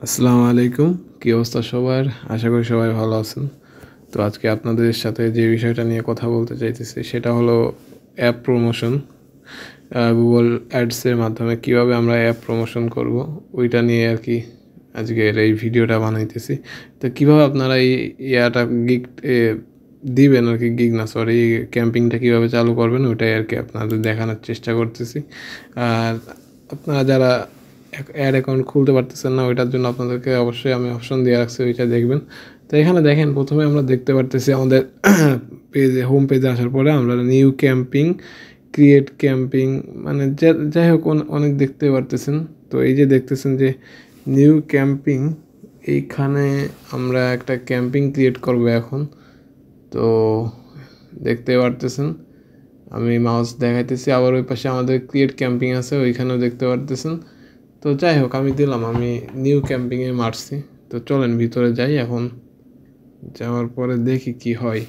আসসালামু আলাইকুম। কি অবস্থা সবার? আশা করি সবাই ভালো আছেন। তো আজকে আপনাদের সাথে যে বিষয়টা নিয়ে কথা বলতে চাইতেছি সেটা হলো অ্যাপ প্রমোশন। গুগল অ্যাডসের মাধ্যমে কিভাবে আমরা অ্যাপ প্রমোশন করব ওইটা নিয়ে আর কি আজকের এই ভিডিওটা বানাইতেছি। তো কিভাবে আপনারা এই ইয়াটা গিগ দিবেন আর কি, গিগ না সরি, ক্যাম্পিংটা কিভাবে চালু করবেন ওইটাই আর কি আপনাদের দেখানোর চেষ্টা করতেছি। আর আপনারা যারা অ্যাড অ্যাকাউন্ট খুলতে পারতেছেন না ওইটার জন্য আপনাদেরকে অবশ্যই আমি অপশন দিয়ে রাখছি, ওইটা দেখবেন। তো এখানে দেখেন প্রথমে আমরা দেখতে পারতেছি আমাদের পেজে, হোম পেজে আসার পরে আমরা নিউ ক্যাম্পিং, ক্রিয়েট ক্যাম্পিং, মানে যাই হোক অনেক দেখতে পারতেছেন। তো এই যে দেখতেছেন যে নিউ ক্যাম্পিং, এইখানে আমরা একটা ক্যাম্পিং ক্রিয়েট করব এখন। তো দেখতে পারতেছেন আমি মাউস দেখাইতেছি, আবার ওই পাশে আমাদের ক্রিয়েট ক্যাম্পিং আছে, ওইখানেও দেখতে পারতেছেন। তো যাই হোক আমি দিলাম, আমি নিউ ক্যাম্পিংয়ে মারছি। তো চলেন ভিতরে যাই এখন, যাওয়ার পরে দেখি কি হয়।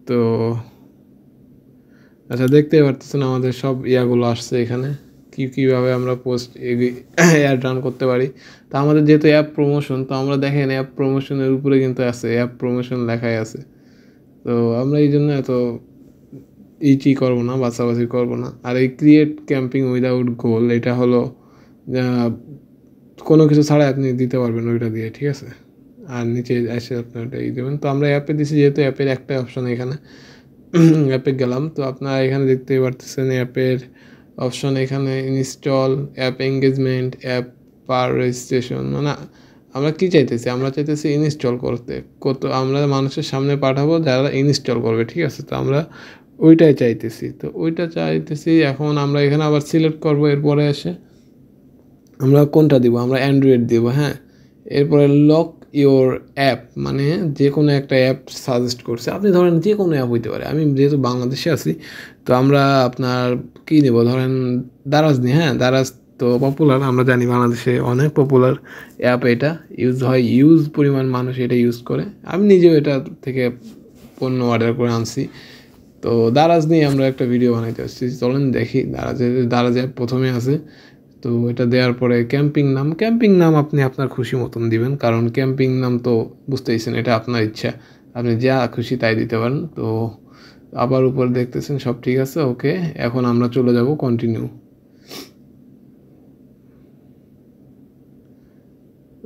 তো আচ্ছা, দেখতে পারতেছেন আমাদের সব ইয়াগুলো আসছে এখানে, কীভাবে আমরা পোস্ট অ্যাড রান করতে পারি। তো আমাদের যেহেতু অ্যাপ প্রমোশন, তো আমরা দেখেন অ্যাপ প্রমোশনের উপরে কিন্তু আছে অ্যাপ প্রমোশন লেখাই আছে। তো আমরা এই জন্য এত করবো না, বাছাবাছি করবো না। আর এই ক্রিয়েট ক্যাম্পিং উইদাউট গোল, এটা হলো কোনো কিছু ছাড়াই আপনি দিতে পারবেন ওইটা দিয়ে, ঠিক আছে। আর নিচে এসে আপনি ওটা দেবেন। তো আমরা অ্যাপে দিছি, যেহেতু অ্যাপের একটা অপশন এখানে অ্যাপে গেলাম। তো আপনারা এখানে দেখতে পারতেছেন অ্যাপের অপশন, এখানে ইনস্টল, অ্যাপ এঙ্গেজমেন্ট, অ্যাপ পার রেজিস্ট্রেশন। মানে আমরা কি চাইতেছি, আমরা চাইতেছি ইনস্টল করতে, আমরা মানুষের সামনে পাঠাবো যারা ইনস্টল করবে, ঠিক আছে। তো আমরা ওইটাই চাইতেছি, তো ওইটা চাইতেছি। এখন আমরা এখানে আবার সিলেক্ট করবো, এরপরে এসে আমরা কোনটা দিব, আমরা অ্যান্ড্রয়েড দিব, হ্যাঁ। এরপরে লক ইওর অ্যাপ, মানে যে কোনো একটা অ্যাপ সাজেস্ট করছে, আপনি ধরেন যে কোনো অ্যাপ হইতে পারে। আমি যেহেতু বাংলাদেশে আছি, তো আমরা আপনার কী নেব, ধরেন দারাজ নিই, হ্যাঁ। দারাজ তো পপুলার, আমরা জানি বাংলাদেশে অনেক পপুলার অ্যাপ, এটা ইউজ হয়, পরিমাণ মানুষ এটা ইউজ করে। আমি নিজেও এটা থেকে পণ্য অর্ডার করে আনছি। তো দারাজ নিয়ে আমরা একটা ভিডিও বানাইতে আসছি, চলেন দেখি। দারাজ অ্যাপ প্রথমে আছে। তো এটা দেওয়ার পরে ক্যাম্পিং নাম আপনি আপনার খুশি মতন দিবেন, কারণ ক্যাম্পিং নাম তো বুঝতেইছেন, এটা আপনার ইচ্ছা, আপনি যা খুশি তাই দিতে পারেন। তো আবার উপর দেখতেছেন সব ঠিক আছে, ওকে। এখন আমরা চলে যাব কন্টিনিউ।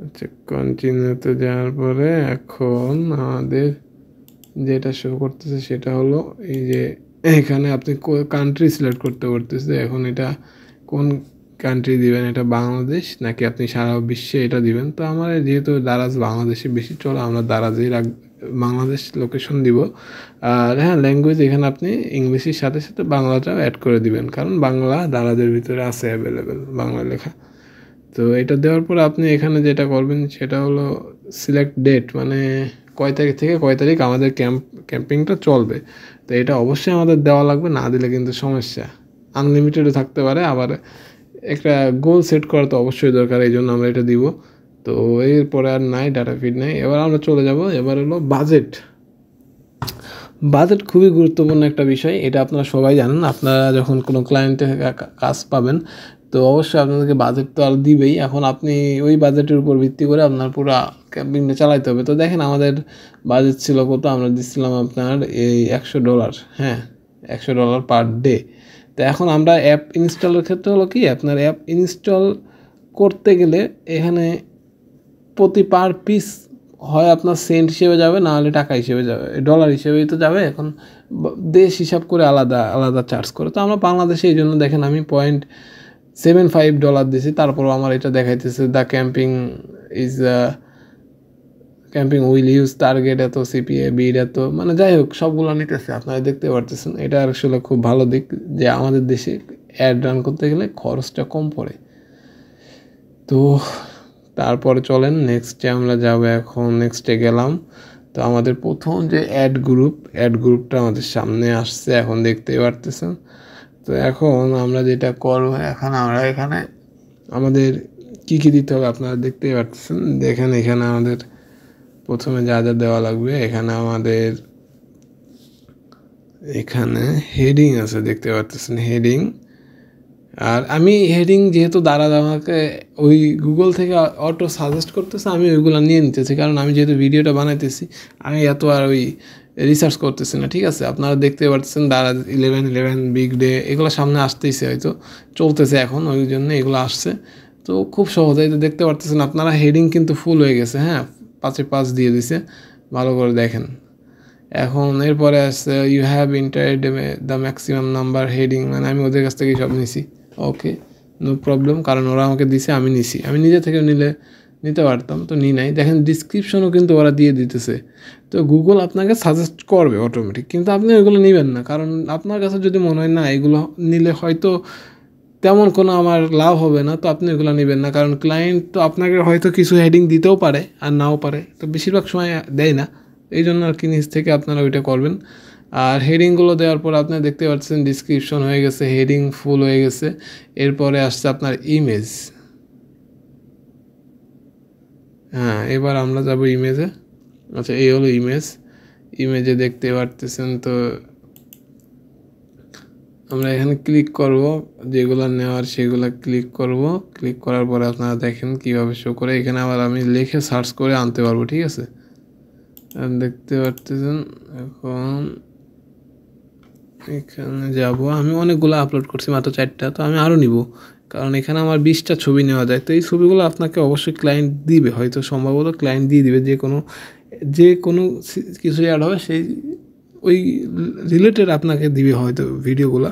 আচ্ছা, কন্টিনিউতে যাওয়ার পরে এখন আমাদের যেটা শো করতেছে সেটা হলো এই যে এখানে আপনি কান্ট্রি সিলেক্ট করতে পারতেছে। এখন এটা কোন কান্ট্রি দিবেন, এটা বাংলাদেশ নাকি আপনি সারা বিশ্বে এটা দিবেন। তো আমার যেহেতু দারাজ বাংলাদেশে বেশি চলে, আমরা দারাজেই বাংলাদেশ লোকেশন দিব। আর হ্যাঁ, ল্যাঙ্গুয়েজ এখানে আপনি ইংলিশের সাথে সাথে বাংলাটাও অ্যাড করে দিবেন, কারণ বাংলা দারাজের ভিতরে আছে অ্যাভেলেবেল বাংলা লেখা। তো এটা দেওয়ার পর আপনি এখানে যেটা করবেন সেটা হলো সিলেক্ট ডেট, মানে কয় তারিখ থেকে কয় তারিখ আমাদের ক্যাম্পিংটা চলবে। তো এটা অবশ্যই আমাদের দেওয়া লাগবে, না দিলে কিন্তু সমস্যা। আনলিমিটেডও থাকতে পারে, আবার একটা গোল সেট করা তো অবশ্যই দরকার, এই জন্য আমরা এটা দিব। তো এরপরে আর নাই, ডাটা ফিড নাই। এবার আমরা চলে যাব, এবার হলো বাজেট। বাজেট খুবই গুরুত্বপূর্ণ একটা বিষয়, এটা আপনারা সবাই জানেন। আপনারা যখন কোনো ক্লায়েন্টের কাজ পাবেন, তো অবশ্যই আপনাদেরকে বাজেট তো আর দিবেই। এখন আপনি ওই বাজেটের উপর ভিত্তি করে আপনার পুরো ক্যাম্পিংটা চালাইতে হবে। তো দেখেন আমাদের বাজেট ছিল কত, আমরা দিচ্ছিলাম আপনার এই $100, হ্যাঁ, $100 পার ডে। তো এখন আমরা অ্যাপ ইনস্টলের ক্ষেত্রে হলো কি, আপনার অ্যাপ ইনস্টল করতে গেলে এখানে প্রতি পার পিস হয় আপনার সেন্ট হিসেবে যাবে, না হলে টাকা হিসেবে যাবে, ডলার হিসেবেই তো যাবে। এখন দেশ হিসাব করে আলাদা আলাদা চার্জ করে। তো আমরা বাংলাদেশে এই জন্য দেখেন আমি $0.75 দিয়েছি, তারপরও আমার এটা দেখাইতেছে the camping will use target এত, সিপিএ বিড এত, মানে যাই হোক সবগুলো নিতেছে, আপনারা দেখতে পারতেছেন। এটা আসলে খুব ভালো দিক যে আমাদের দেশে অ্যাড রান করতে গেলে খরচটা কম পড়ে। তো তারপরে চলেন নেক্সটে আমরা যাব। এখন নেক্সটে গেলাম, তো আমাদের প্রথম যে অ্যাড গ্রুপটা আমাদের সামনে আসছে, এখন দেখতেই পারতেছেন। তো এখন আমরা যেটা করবো, এখন আমরা এখানে আমাদের কী দিতে হবে আপনারা দেখতেই পারতেছেন। দেখেন এখানে আমাদের প্রথমে যা যা দেওয়া লাগবে, এখানে হেডিং আছে, দেখতে পারতেছেন হেডিং। আর আমি হেডিং যেহেতু দারাজ আমাকে ওই গুগল থেকে অটো সাজেস্ট করতেছে, আমি ওইগুলো নিয়ে নিতেছি, কারণ আমি যেহেতু ভিডিওটা বানাইতেছি আমি এত আর ওই রিসার্চ করতেছি না। ঠিক আছে, আপনারা দেখতে পাচ্ছেন দারাজ 11 বিগ ডে এগুলো সামনে আসতেইছে, হয়তো চলতেছে এখন, ওই জন্য এগুলো আসছে। তো খুব সহজে দেখতে পারতেছেন আপনারা, হেডিং কিন্তু ফুল হয়ে গেছে, হ্যাঁ 5/5 দিয়ে দিছে, ভালো করে দেখেন। এখন এরপরে আসছে you have entered the maximum number heading, মানে আমি ওদের কাছ থেকে সব নিছি। ওকে, নো প্রবলেম, কারণ ওরা আমাকে দিছে, আমি নিছি। আমি নিজে থেকে নিতে পারতাম, তো নাই। দেখেন ডিসক্রিপশনও কিন্তু ওরা দিয়ে দিতেছে। তো গুগল আপনাকে সাজেস্ট করবে অটোমেটিক, কিন্তু আপনি ওইগুলো নেবেন না, কারণ আপনার কাছে যদি মনে হয় না এগুলো নিলে হয়তো তেমন কোনো আমার লাভ হবে না, তো আপনি ওইগুলো নেবেন না। কারণ ক্লায়েন্ট তো আপনাকে হয়তো কিছু হেডিং দিতেও পারে আর নাও পারে, তো বেশিরভাগ সময় দেয় না। এই জন্য আর কি নিজ থেকে আপনারা ওইটা করবেন। আর হেডিংগুলো দেওয়ার পর আপনি দেখতে পাচ্ছেন ডিসক্রিপশন হয়ে গেছে, হেডিং ফুল হয়ে গেছে। এরপরে আসছে আপনার ইমেজ। হ্যাঁ, এবার আমরা যাব ইমেজে। আচ্ছা, এই হলো ইমেজে দেখতে পারতেছেন। তো আমরা এখানে ক্লিক করব, যেগুলো নেওয়ার সেগুলো ক্লিক করব। ক্লিক করার পরে আপনারা দেখেন কীভাবে শো করে। এখানে আবার আমি লিখে সার্চ করে আনতে পারবো। ঠিক আছে, দেখতে পারতেছেন। এখন এখানে যাব, আমি অনেকগুলো আপলোড করছি, মাত্র 4টা, তো আমি আরও নিব, কারণ এখানে আমার 20টা ছবি নেওয়া যায়। তো এই ছবিগুলো আপনাকে অবশ্যই ক্লায়েন্ট দিবে, হয়তো সম্ভবত ক্লায়েন্ট দিয়ে দিবে। যে কোনো কিছু অ্যাড হবে সেই ওই রিলেটেড আপনাকে দিবে হয়তো ভিডিওগুলো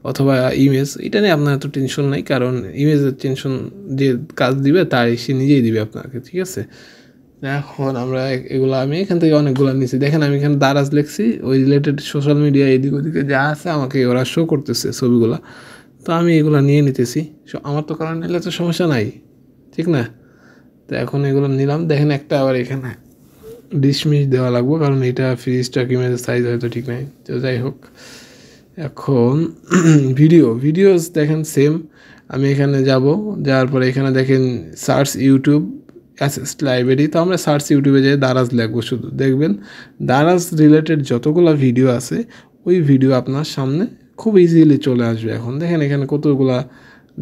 অথবা ইমেজ। এটা নিয়ে আপনার এত টেনশন নাই, কারণ ইমেজের টেনশন যে কাজ দিবে তাই সে নিজেই দিবে আপনাকে। ঠিক আছে, এখন আমরা এগুলো আমি এখান থেকে অনেকগুলো নিয়েছি। দেখেন আমি এখানে দারাজ লিখছি, ওই রিলেটেড সোশ্যাল মিডিয়া এদিক ওদিকে যা আছে আমাকে ওরা শো করতেছে ছবিগুলো, তো আমি এগুলো নিয়ে নিতেছি। আমার তো কারণ নিলে তো সমস্যা নাই, ঠিক না? তো এখন এগুলো নিলাম। দেখেন একটা আবার এখানে ডিসমিস দেওয়া লাগবে, কারণ এটা ফ্রি স্টক ইমেজের সাইজ হয়তো ঠিক নাই। তো যাই হোক, এখন ভিডিওস দেখেন সেম। আমি এখানে যাওয়ার পরে এখানে দেখেন সার্চ ইউটিউব অ্যাসেস লাইব্রেরি। তো আমরা সার্চ ইউটিউবে যাই দারাজ লিখবো, শুধু দেখবেন দারাজ রিলেটেড যতগুলো ভিডিও আছে ওই ভিডিও আপনার সামনে খুব ইজিলি চলে আসবে। এখন দেখেন এখানে কতগুলা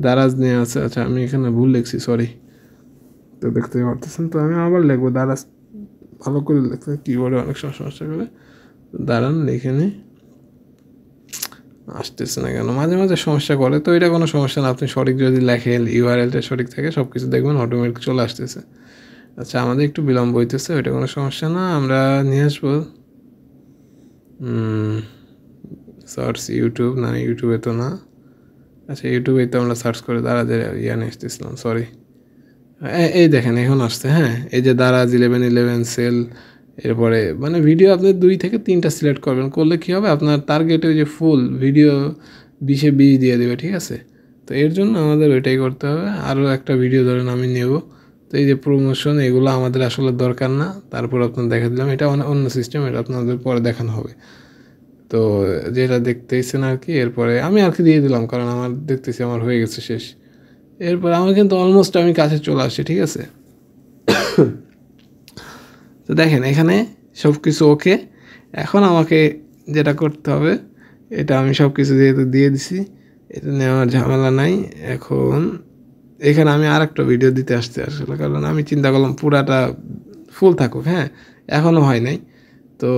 দারাজ নিয়ে আছে। আচ্ছা, আমি এখানে ভুল লিখছি, সরি। তো দেখতে পারতেছেন, তো আমি আবার লিখবো দারাজ, ভালো করে লিখতে কিবোর্ডে অনেক সমস্যা করে। দাঁড়ান লিখে নিই, আসতেছে না কেন, মাঝে মাঝে সমস্যা করে। তো এটা কোনো সমস্যা না, আপনি সঠিক যদি লেখেন, ইউআরএলটা সঠিক থাকে, সব কিছু দেখবেন অটোমেটিক চলে আসতেছে। আচ্ছা, আমাদের একটু বিলম্ব হইতেছে, ওইটা কোনো সমস্যা না, আমরা নিয়ে আসবো। সার্চ ইউটিউব, না ইউটিউবে তো না। আচ্ছা, ইউটিউবে তো আমরা সার্চ করে দারাজ নিয়ে আসতেছিলাম, সরি। এই দেখেন এখন আসছে। হ্যাঁ, এই যে দারাজ 11 সেল। এরপরে মানে ভিডিও আপনি 2 থেকে 3টা সিলেক্ট করবেন, করলে কী হবে আপনার টার্গেটে ওই যে ফুল ভিডিও 20-20 দিয়ে দেবে। ঠিক আছে, তো এর জন্য আমাদের ওইটাই করতে হবে। আরও একটা ভিডিও ধরেন আমি নেব, তো এই যে প্রমোশন এগুলো আমাদের আসলে দরকার না, তারপর আপনার দেখা দিলাম। এটা অন্য সিস্টেম, এটা আপনাদের পরে দেখানো হবে। তো যেটা দেখতেইছেন আর কি, এরপরে আমি আর কি দিয়ে দিলাম, কারণ আমার দেখতেছি আমার হয়ে গেছে শেষ। এরপর আমার কিন্তু অলমোস্ট আমি কাছে চলে আসি। ঠিক আছে, তো দেখেন এখানে সব কিছু ওকে। এখন আমাকে যেটা করতে হবে, এটা আমি সব কিছু যেহেতু দিয়ে দিছি, এটা নেওয়ার ঝামেলা নাই। এখন এখানে আমি আর একটা ভিডিও দিতে আসতে আসলে, কারণ আমি চিন্তা করলাম পুরাটা ফুল থাকুক। হ্যাঁ, এখনও হয় নাই, তো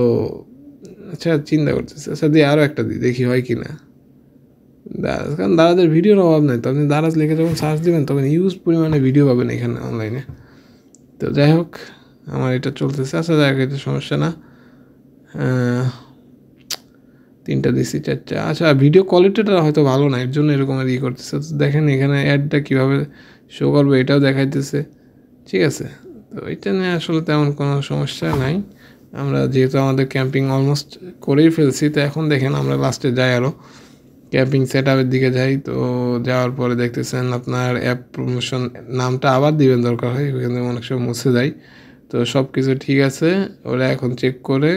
আচ্ছা চিন্তা করতেছি, আচ্ছা দিয়ে আরও একটা দিই, দেখি হয় কি না। দারাজ, কারণ দারাজের ভিডিওর অভাব নাই। তো আপনি দারাজ লিখে যখন সার্চ দেবেন তখন ইউজ পরিমাণে ভিডিও পাবেন এখানে অনলাইনে। তো যাই হোক, আমার এটা চলতেছে। আচ্ছা যাই হোক, এটা সমস্যা না। 3টা দিছি, 4টা। আচ্ছা, ভিডিও কোয়ালিটিটা হয়তো ভালো না, এর জন্য এরকম আর করতেছে। দেখেন এখানে অ্যাডটা কীভাবে শো করবে এটাও দেখাইতেছে। ঠিক আছে, তো এটা নিয়ে আসলে তেমন কোনো সমস্যা নাই। আমরা যেহেতু আমাদের ক্যাম্পিং অলমোস্ট করেই ফেলছি, তো এখন দেখেন আমরা লাস্টে যাই, আরও ক্যাম্পিং সেট আপের দিকে যাই। তো যাওয়ার পরে দেখতেছেন আপনার অ্যাপ প্রমোশন নামটা আবার দিবেন, দরকার হয়, ওখানে অনেক সময় মুছে যায়। তো সব কিছু ঠিক আছে, ওরা এখন চেক করে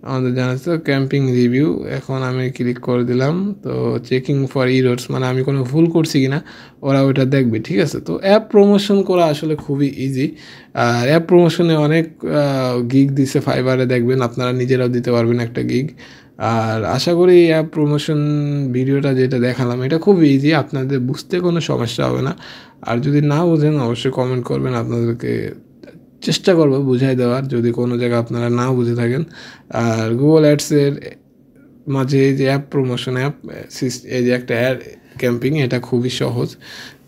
আমাদের জানাচ্ছে ক্যাম্পিং রিভিউ। এখন আমি ক্লিক করে দিলাম, তো চেকিং ফর ইরোর্স, মানে আমি কোনো ভুল করছি কি না ওরা ওইটা দেখবে। ঠিক আছে, তো অ্যাপ প্রমোশন করা আসলে খুবই ইজি। আর অ্যাপ প্রমোশনে অনেক গিগ দিছে ফাইবারে, দেখবেন আপনারা নিজেরাও দিতে পারবেন একটা গিগ। আর আশা করি অ্যাপ প্রমোশন ভিডিওটা যেটা দেখালাম এটা খুব ইজি, আপনাদের বুঝতে কোনো সমস্যা হবে না। আর যদি না বোঝেন অবশ্যই কমেন্ট করবেন, আপনাদেরকে চেষ্টা করবো বুঝাই দেওয়ার যদি কোনো জায়গায় আপনারা না বুঝে থাকেন। আর গুগল অ্যাডসের মাঝে এই যে অ্যাপ প্রমোশন অ্যাপ এই যে একটা অ্যাড ক্যাম্পিং, এটা খুবই সহজ।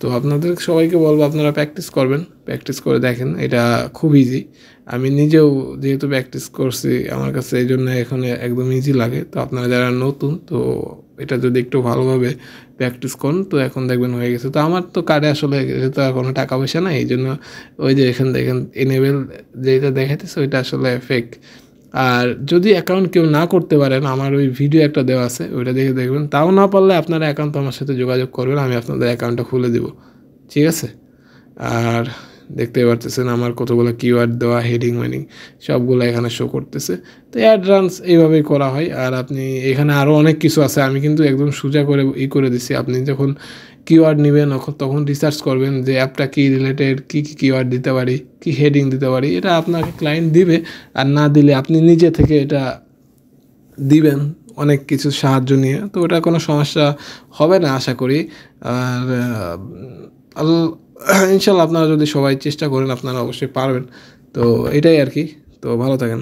তো আপনাদের সবাইকে বলবো আপনারা প্র্যাকটিস করবেন, প্র্যাকটিস করে দেখেন, এটা খুব ইজি। আমি নিজেও যেহেতু প্র্যাকটিস করছি আমার কাছে এই জন্য এখন একদম ইজি লাগে। তো আপনারা যারা নতুন তো এটা যদি একটু ভালোভাবে প্র্যাকটিস করুন তো এখন দেখবেন হয়ে গেছে। তো আমার তো কার্ডে আসলে তো আর কোনো টাকা পয়সা নাই, এই জন্য ওই যে এখান দেখেন এনেবেল যেটা দেখাইতেছে ওইটা আসলে ফেক। আর যদি অ্যাকাউন্ট কেউ না করতে পারেন আমার ওই ভিডিও একটা দেওয়া আছে ওইটা দেখে দেখবেন, তাও না পারলে আপনারা অ্যাকাউন্ট আমার সাথে যোগাযোগ করবেন, আমি আপনাদের অ্যাকাউন্টটা খুলে দেবো, ঠিক আছে। আর দেখতেই পারতেছেন আমার কতগুলো কিওয়ার্ড দেওয়া, হেডিং ওয়েডিং সবগুলো এখানে শো করতেছে। তো অ্যাডভান্স এইভাবেই করা হয়। আর আপনি এখানে আরও অনেক কিছু আছে, আমি কিন্তু একদম সোজা করে করে দিছি। আপনি যখন কিওয়ার্ড নেবেন তখন রিসার্চ করবেন যে অ্যাপটা কী রিলেটেড, কী কী কিওয়ার্ড দিতে পারি, কী হেডিং দিতে পারি, এটা আপনাকে ক্লায়েন্ট দিবে। আর না দিলে আপনি নিজে থেকে এটা দিবেন অনেক কিছু সাহায্য নিয়ে, তো ওটা কোনো সমস্যা হবে না আশা করি। আর ইনশাল্লাহ আপনারা যদি সবাই চেষ্টা করেন আপনারা অবশ্যই পারবেন। তো এটাই আর কি। তো ভালো থাকেন।